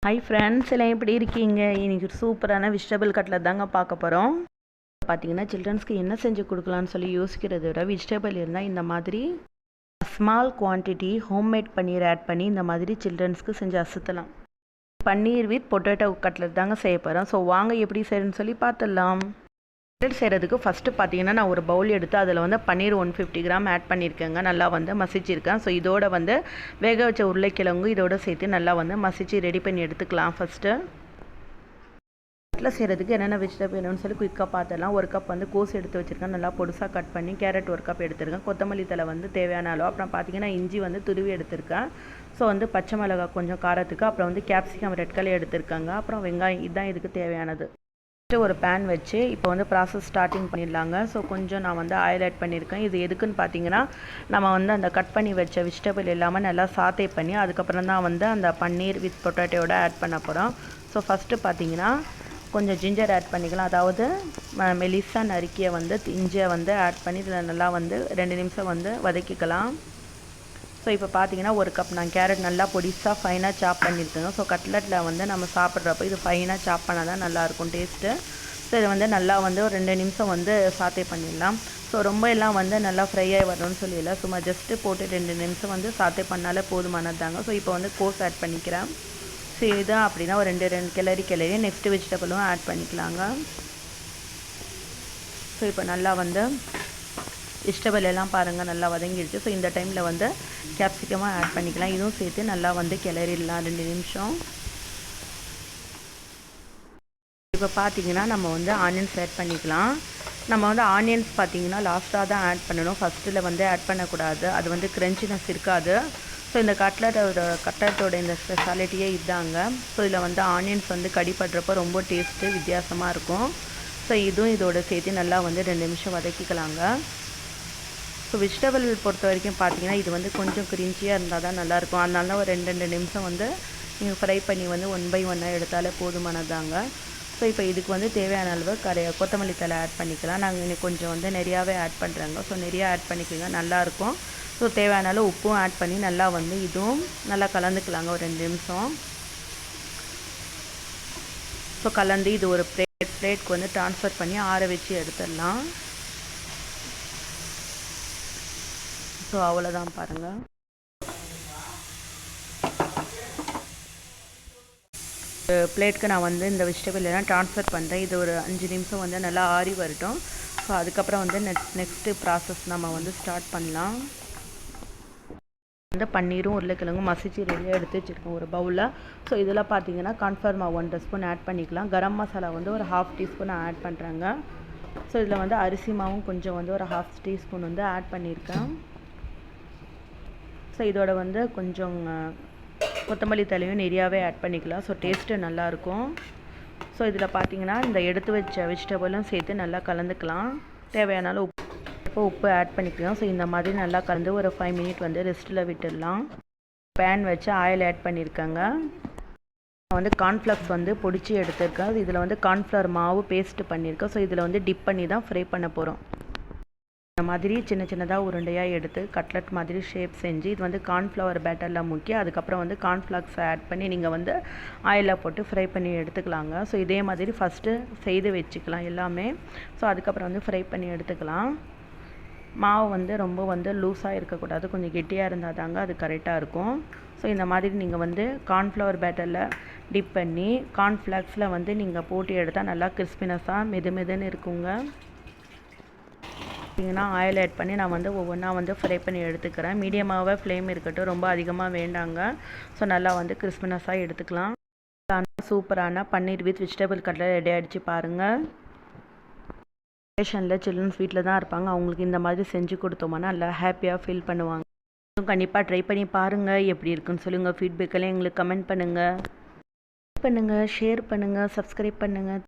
Hi friends, எல்லாம் எப்படி இருக்கீங்க? இன்றைக்கி சூப்பரான வெஜிடபிள் கட்லட் தாங்க பார்க்க போகிறோம். பார்த்தீங்கன்னா சில்ட்ரன்ஸ்க்கு என்ன செஞ்சு கொடுக்கலான்னு சொல்லி யோசிக்கிறத விட வெஜிடபிள் இருந்தால் இந்த மாதிரி ஸ்மால் குவான்டிட்டி ஹோம்மேட் பன்னீர் ஆட் பண்ணி இந்த மாதிரி சில்ட்ரன்ஸ்க்கு செஞ்சு அசத்தலாம். பன்னீர் வித் பொட்டேட்டோ கட்லட் தாங்க செய்ய போகிறோம். ஸோ வாங்க எப்படி செய்யணும்னு சொல்லி பார்த்துடலாம். கட்லட் செய்கிறதுக்கு ஃபஸ்ட்டு பார்த்தீங்கன்னா நான் ஒரு பவுல் எடுத்து அதில் வந்து பன்னீர் 150 கிராம் ஆட் பண்ணியிருக்கேங்க. நல்லா வந்து மசிச்சிருக்கேன். ஸோ இதோட வந்து வேக வச்ச உருளைக்கிழங்கு இதோட சேர்த்து நல்லா வந்து மசிச்சு ரெடி பண்ணி எடுத்துக்கலாம். ஃபஸ்ட்டு கட்லட் செய்கிறதுக்கு என்னென்ன வெஜிடபிள் வேணும்னு சொல்லி குயிக்காக பார்த்துடலாம். ஒரு கப் வந்து கோஸ் எடுத்து வச்சுருக்கேன், நல்லா பொடுசாக கட் பண்ணி. கேரட் ஒரு கப் எடுத்துருக்கேன். கொத்தமல்லி தலை வந்து தேவையான அளவு. அப்புறம் பார்த்தீங்கன்னா இஞ்சி வந்து துருவி எடுத்திருக்கேன். ஸோ வந்து பச்சை மிளகாய் கொஞ்சம் காரத்துக்கு. அப்புறம் வந்து கேப்சிகம் ரெட் கலர் எடுத்திருக்காங்க. அப்புறம் வெங்காயம், இதுதான் இதுக்கு தேவையானது. ஒரு பேன் வச்சு இப்போ வந்து ப்ராசஸ் ஸ்டார்டிங் பண்ணிடலாங்க. ஸோ கொஞ்சம் நான் வந்து ஆயில் ஆட் பண்ணியிருக்கேன். இது எதுக்குன்னு பார்த்தீங்கன்னா நம்ம வந்து அந்த கட் பண்ணி வச்ச வெஜிடபிள் எல்லாமே நல்லா சாத்தே பண்ணி அதுக்கப்புறம் தான் வந்து அந்த பன்னீர் வித் பொட்டேட்டோட ஆட் பண்ண போகிறோம். ஸோ ஃபஸ்ட்டு பார்த்தீங்கன்னா கொஞ்சம் ஜிஞ்சர் ஆட் பண்ணிக்கலாம். அதாவது மெலிசா நறுக்கிய வந்து இஞ்சியை வந்து ஆட் பண்ணி இதில் நல்லா வந்து 2 நிமிஷம் வந்து வதக்கிக்கலாம். ஸோ இப்போ பார்த்தீங்கன்னா ஒரு கப் நான் கேரட் நல்லா பொடிசாக ஃபைனாக சாப் பண்ணியிருக்கேங்க. ஸோ கட்லட்டில் வந்து நம்ம சாப்பிட்றப்போ இது ஃபைனாக சாப் பண்ணால் தான் நல்லாயிருக்கும் டேஸ்ட்டு. ஸோ இதை வந்து நல்லா வந்து ஒரு 2 நிமிஷம் வந்து சாத்தே பண்ணிடலாம். ஸோ ரொம்ப எல்லாம் வந்து நல்லா ஃப்ரை ஆகி வரணும்னு சொல்லிடல, சும்மா ஜஸ்ட்டு போட்டு 2 நிமிஷம் வந்து சாத்தே பண்ணாலே போதுமானதாங்க. ஸோ இப்போ வந்து கோஸ் ஆட் பண்ணிக்கிறேன். ஸோ இதுதான் அப்படின்னா ஒரு 2 கிளறி நெக்ஸ்ட்டு வெஜிடபிளும் ஆட் பண்ணிக்கலாங்க. ஸோ இப்போ நல்லா வந்து வெஜிடபிள் எல்லாம் பாருங்கள் நல்லா வதங்கிடுச்சு. ஸோ இந்த டைமில் வந்து கேப்சிகமாக ஆட் பண்ணிக்கலாம். இதுவும் சேர்த்து நல்லா வந்து கிளறிடலாம் 2 நிமிஷம். இப்போ பார்த்தீங்கன்னா நம்ம வந்து ஆனியன்ஸ் ஆட் பண்ணிக்கலாம். நம்ம வந்து ஆனியன்ஸ் பார்த்தீங்கன்னா லாஸ்ட்டாக தான் ஆட் பண்ணணும், ஃபஸ்ட்டில் வந்து ஆட் பண்ணக்கூடாது. அது வந்து க்ரன்ச்சினஸ் இருக்காது. ஸோ இந்த கட்லட்டோட இந்த ஸ்பெஷாலிட்டியே இதாங்க. ஸோ இதில் வந்து ஆனியன்ஸ் வந்து கடிப்படுறப்போ ரொம்ப டேஸ்ட்டு வித்தியாசமாக இருக்கும். ஸோ இதுவும் இதோட சேர்த்து நல்லா வந்து 2 நிமிஷம் வதக்கிக்கலாங்க. ஸோ வெஜிடபிள் பொறுத்த வரைக்கும் பார்த்தீங்கன்னா இது வந்து கொஞ்சம் கிரிஞ்சியாக இருந்தால் தான் நல்லாயிருக்கும். அதனால ஒரு 2 நிமிஷம் வந்து நீங்கள் ஃப்ரை பண்ணி வந்து 1 பை 1 எடுத்தாலே போதுமானதாங்க. ஸோ இப்போ இதுக்கு வந்து தேவையான அளவு கொத்தமல்லி தலை ஆட் பண்ணிக்கலாம். நாங்கள் இன்னைக்கு கொஞ்சம் வந்து நிறையாவே ஆட் பண்ணுறேங்க. ஸோ நிறையா ஆட் பண்ணிக்கோங்க, நல்லாயிருக்கும். ஸோ தேவையான அளவு உப்பும் ஆட் பண்ணி நல்லா வந்து இதுவும் நல்லா கலந்துக்கலாங்க ஒரு 2 நிமிஷம். ஸோ கலந்து இது ஒரு பிளேட்க்கு வந்து ட்ரான்ஸ்ஃபர் பண்ணி ஆற வச்சு எடுத்துடலாம். ஸோ அவ்வளோதான் பாருங்கள். பிளேட்க்கு நான் வந்து இந்த வெஜிடபிள் எல்லாம் ட்ரான்ஸ்ஃபர் பண்ணுறேன். இது ஒரு 5 நிமிஷம் வந்து நல்லா ஆறி வரட்டும். ஸோ அதுக்கப்புறம் வந்து நெக்ஸ்ட்டு ப்ராசஸ் நம்ம வந்து ஸ்டார்ட் பண்ணலாம். வந்து பன்னீரும் உருளைக்கிழங்கும் மசிச்சு ரெடியாக எடுத்து வச்சுருக்கோம் ஒரு பவுலில். ஸோ இதில் பார்த்தீங்கன்னா கார்ன்ஃப்ளவர் மாவு 1 டீஸ்பூன் ஆட் பண்ணிக்கலாம். கரம் மசாலா வந்து ஒரு 1/2 டீஸ்பூன் ஆட் பண்ணுறேங்க. ஸோ இதில் வந்து அரிசி மாவும் கொஞ்சம் வந்து ஒரு 1/2 டீஸ்பூன் வந்து ஆட் பண்ணியிருக்கேன். ஸோ இதோட வந்து கொஞ்சம் கொத்தமல்லி தலையும் நிறையாவே ஆட் பண்ணிக்கலாம். ஸோ டேஸ்ட்டு நல்லாயிருக்கும். ஸோ இதில் பார்த்தீங்கன்னா இந்த எடுத்து வச்ச வெஜிடபிளும் சேர்த்து நல்லா கலந்துக்கலாம். தேவையான உப்பு ஆட் பண்ணிக்கலாம். ஸோ இந்த மாதிரி நல்லா கலந்து ஒரு 5 மினிட் வந்து ரெஸ்ட்டில் விட்டுடலாம். பேன் வச்சு ஆயில் ஆட் பண்ணியிருக்காங்க. நான் வந்து கார்ன்ஃப்ளக்ஸ் வந்து பொடிச்சு எடுத்திருக்கேன். இதில் வந்து கார்ன்ஃப்ளவர் மாவு பேஸ்ட்டு பண்ணியிருக்கேன். ஸோ இதில் வந்து டிப் பண்ணி தான் ஃப்ரை பண்ண போகிறோம். இந்த மாதிரி சின்னதாக உருண்டையாக எடுத்து கட்லட் மாதிரி ஷேப் செஞ்சு இது வந்து கார்ன்ஃப்ளவர் பேட்டரில் முக்கி அதுக்கப்புறம் வந்து கார்ன்ஃப்ளக்ஸ் ஆட் பண்ணி நீங்கள் வந்து ஆயிலில் போட்டு ஃப்ரை பண்ணி எடுத்துக்கலாங்க. ஸோ இதே மாதிரி ஃபஸ்ட்டு செய்து வச்சுக்கலாம் எல்லாமே. ஸோ அதுக்கப்புறம் வந்து ஃப்ரை பண்ணி எடுத்துக்கலாம். மாவு வந்து ரொம்ப வந்து லூஸாக இருக்கக்கூடாது, கொஞ்சம் கெட்டியாக இருந்தால் தாங்க அது கரெக்டாக இருக்கும். ஸோ இந்த மாதிரி நீங்கள் வந்து கார்ன்ஃப்ளவர் பேட்டரில் டிப் பண்ணி கார்ன்ஃப்ளக்ஸில் வந்து நீங்கள் போட்டு எடுத்தால் நல்லா கிறிஸ்பினஸாக மெதுன்னு இருக்குங்க. பார்த்தீங்கன்னா ஆயில் ஆட் பண்ணி நான் வந்து ஒவ்வொன்றா வந்து ஃப்ரை பண்ணி எடுத்துக்கிறேன். மீடியமாகவே ஃப்ளேம் இருக்கட்டும், ரொம்ப அதிகமாக வேண்டாங்க. ஸோ நல்லா வந்து கிறிஸ்பினஸாக எடுத்துக்கலாம். சூப்பரான பன்னீர் வித் வெஜிடபிள் கட்லட் ரெடி ஆகிடுச்சு பாருங்கள். வெக்கேஷனில் சில்ட்ரன்ஸ் வீட்டில் தான் இருப்பாங்க, அவங்களுக்கு இந்த மாதிரி செஞ்சு கொடுத்தோம்னா நல்லா ஹாப்பியாக ஃபீல் பண்ணுவாங்க. கண்டிப்பாக ட்ரை பண்ணி பாருங்கள், எப்படி இருக்குன்னு சொல்லி உங்கள் ஃபீட்பேக்கெல்லாம் எங்களுக்கு கமெண்ட் பண்ணுங்கள், ஷேர் பண்ணுங்கள், சப்ஸ்கிரைப் பண்ணுங்கள்.